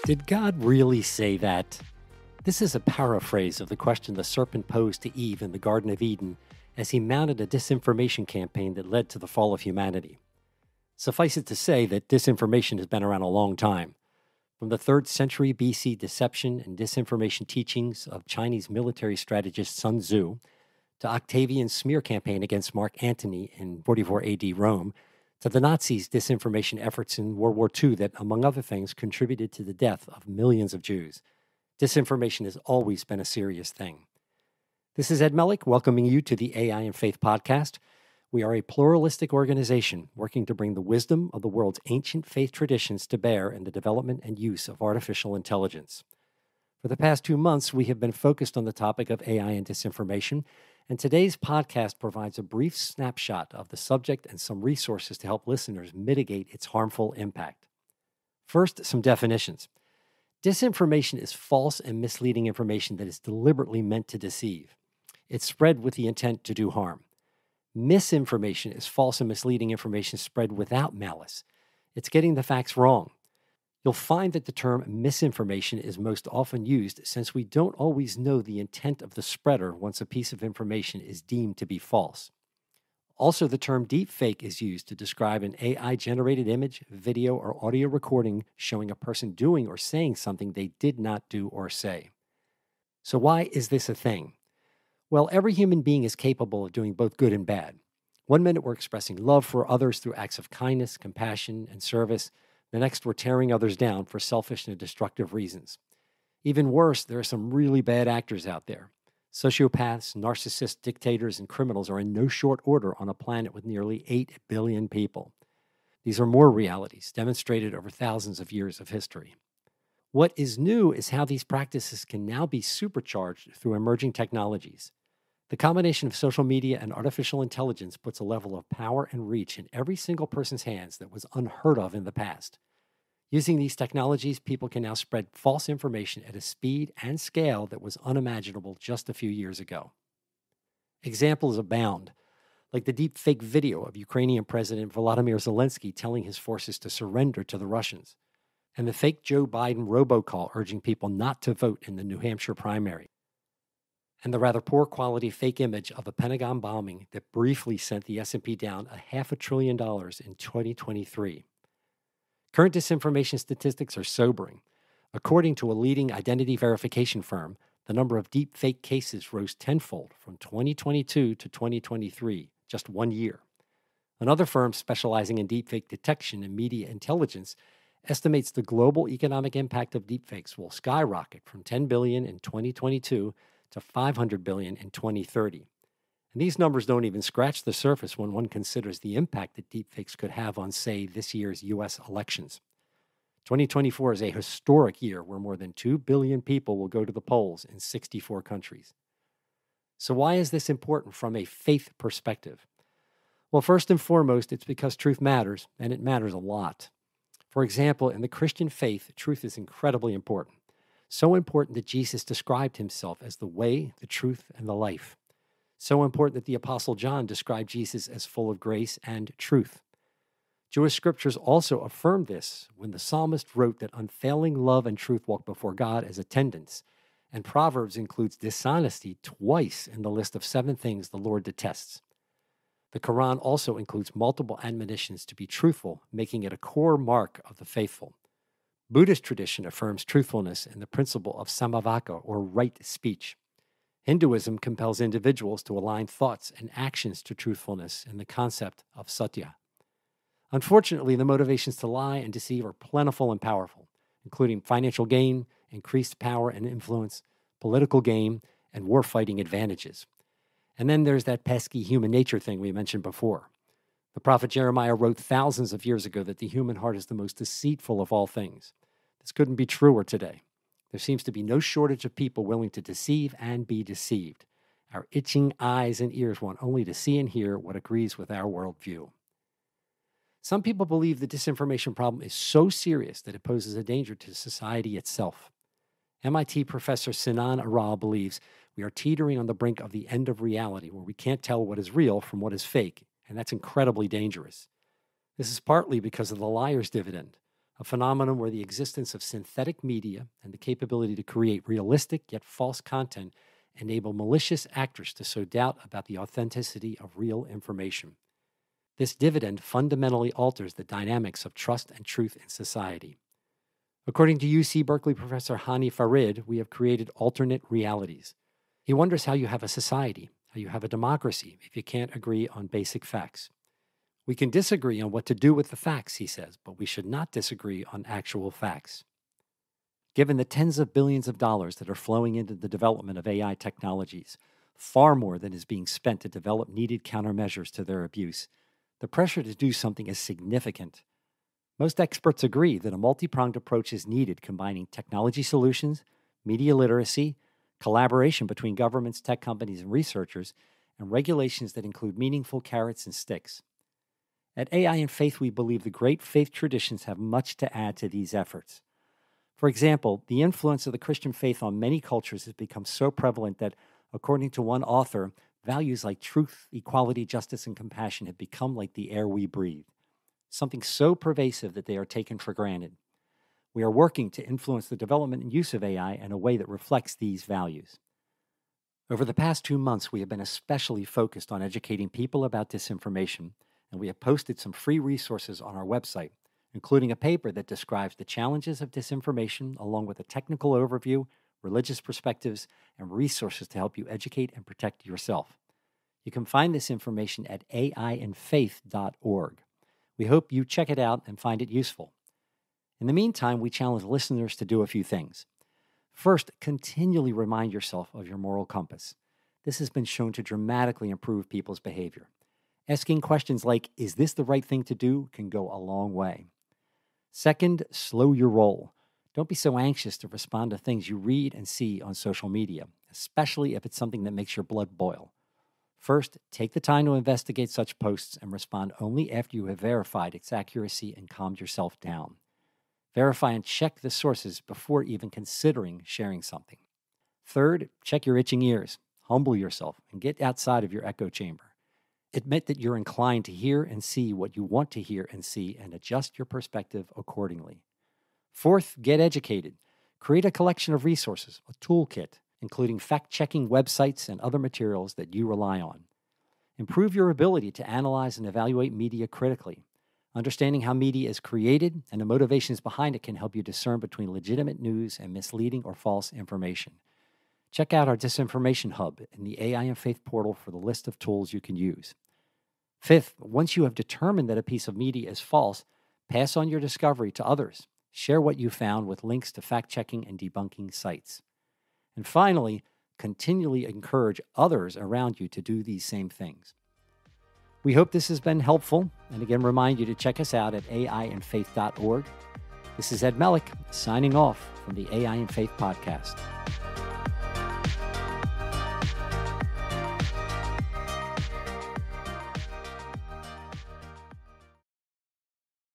Did God really say that? This is a paraphrase of the question the serpent posed to Eve in the Garden of Eden as he mounted a disinformation campaign that led to the fall of humanity. Suffice it to say that disinformation has been around a long time. From the 3rd century BC deception and disinformation teachings of Chinese military strategist Sun Tzu, to Octavian's smear campaign against Mark Antony in 44 AD Rome, to the Nazis' disinformation efforts in World War II that, among other things, contributed to the death of millions of Jews. Disinformation has always been a serious thing. This is Ed Melick welcoming you to the AI and Faith podcast. We are a pluralistic organization working to bring the wisdom of the world's ancient faith traditions to bear in the development and use of artificial intelligence. For the past 2 months, we have been focused on the topic of AI and disinformation, and today's podcast provides a brief snapshot of the subject and some resources to help listeners mitigate its harmful impact. First, some definitions. Disinformation is false and misleading information that is deliberately meant to deceive. It's spread with the intent to do harm. Misinformation is false and misleading information spread without malice. It's getting the facts wrong. You'll find that the term misinformation is most often used since we don't always know the intent of the spreader once a piece of information is deemed to be false. Also, the term deepfake is used to describe an AI-generated image, video, or audio recording showing a person doing or saying something they did not do or say. So why is this a thing? Well, every human being is capable of doing both good and bad. 1 minute we're expressing love for others through acts of kindness, compassion, and service. The next we're tearing others down for selfish and destructive reasons. Even worse, there are some really bad actors out there. Sociopaths, narcissists, dictators, and criminals are in no short order on a planet with nearly 8 billion people. These are more realities demonstrated over thousands of years of history. What is new is how these practices can now be supercharged through emerging technologies. The combination of social media and artificial intelligence puts a level of power and reach in every single person's hands that was unheard of in the past. Using these technologies, people can now spread false information at a speed and scale that was unimaginable just a few years ago. Examples abound, like the deepfake video of Ukrainian President Volodymyr Zelensky telling his forces to surrender to the Russians, and the fake Joe Biden robocall urging people not to vote in the New Hampshire primary, and the rather poor quality fake image of a Pentagon bombing that briefly sent the S&P down $500 billion in 2023. Current disinformation statistics are sobering. According to a leading identity verification firm, the number of deep fake cases rose tenfold from 2022 to 2023, just 1 year. Another firm specializing in deepfake detection and media intelligence estimates the global economic impact of deepfakes will skyrocket from $10 billion in 2022 to $500 billion in 2030. And these numbers don't even scratch the surface when one considers the impact that deepfakes could have on, say, this year's U.S. elections. 2024 is a historic year where more than 2 billion people will go to the polls in 64 countries. So why is this important from a faith perspective? Well, first and foremost, it's because truth matters, and it matters a lot. For example, in the Christian faith, truth is incredibly important. So important that Jesus described himself as the way, the truth, and the life. So important that the Apostle John described Jesus as full of grace and truth. Jewish scriptures also affirm this when the psalmist wrote that unfailing love and truth walk before God as attendants, and Proverbs includes dishonesty twice in the list of 7 things the Lord detests. The Quran also includes multiple admonitions to be truthful, making it a core mark of the faithful. Buddhist tradition affirms truthfulness in the principle of samavaka, or right speech. Hinduism compels individuals to align thoughts and actions to truthfulness in the concept of satya. Unfortunately, the motivations to lie and deceive are plentiful and powerful, including financial gain, increased power and influence, political gain, and war-fighting advantages. And then there's that pesky human nature thing we mentioned before. The prophet Jeremiah wrote thousands of years ago that the human heart is the most deceitful of all things. This couldn't be truer today. There seems to be no shortage of people willing to deceive and be deceived. Our itching eyes and ears want only to see and hear what agrees with our worldview. Some people believe the disinformation problem is so serious that it poses a danger to society itself. MIT professor Sinan Aral believes we are teetering on the brink of the end of reality, where we can't tell what is real from what is fake, and that's incredibly dangerous. This is partly because of the liar's dividend. a phenomenon where the existence of synthetic media and the capability to create realistic yet false content enable malicious actors to sow doubt about the authenticity of real information. This dividend fundamentally alters the dynamics of trust and truth in society. According to UC Berkeley professor Hani Farid, we have created alternate realities. He wonders how you have a society, how you have a democracy, if you can't agree on basic facts. We can disagree on what to do with the facts, he says, but we should not disagree on actual facts. Given the tens of billions of dollars that are flowing into the development of AI technologies, far more than is being spent to develop needed countermeasures to their abuse, the pressure to do something is significant. Most experts agree that a multi-pronged approach is needed, combining technology solutions, media literacy, collaboration between governments, tech companies, and researchers, and regulations that include meaningful carrots and sticks. At AI and Faith, we believe the great faith traditions have much to add to these efforts. For example, the influence of the Christian faith on many cultures has become so prevalent that, according to one author, values like truth, equality, justice, and compassion have become like the air we breathe, something so pervasive that they are taken for granted. We are working to influence the development and use of AI in a way that reflects these values. Over the past 2 months, we have been especially focused on educating people about disinformation, and we have posted some free resources on our website, including a paper that describes the challenges of disinformation, along with a technical overview, religious perspectives, and resources to help you educate and protect yourself. You can find this information at aiandfaith.org. We hope you check it out and find it useful. In the meantime, we challenge listeners to do a few things. First, continually remind yourself of your moral compass. This has been shown to dramatically improve people's behavior. Asking questions like, is this the right thing to do, can go a long way. Second, slow your roll. Don't be so anxious to respond to things you read and see on social media, especially if it's something that makes your blood boil. First, take the time to investigate such posts and respond only after you have verified its accuracy and calmed yourself down. Verify and check the sources before even considering sharing something. Third, check your itching ears. Humble yourself and get outside of your echo chamber. Admit that you're inclined to hear and see what you want to hear and see, and adjust your perspective accordingly. Fourth, get educated. Create a collection of resources, a toolkit, including fact-checking websites and other materials that you rely on. Improve your ability to analyze and evaluate media critically. Understanding how media is created and the motivations behind it can help you discern between legitimate news and misleading or false information. Check out our Disinformation Hub in the AI and Faith portal for the list of tools you can use. Fifth, once you have determined that a piece of media is false, pass on your discovery to others. Share what you found with links to fact-checking and debunking sites. And finally, continually encourage others around you to do these same things. We hope this has been helpful, and again remind you to check us out at aiandfaith.org. This is Ed Melick, signing off from the AI and Faith podcast.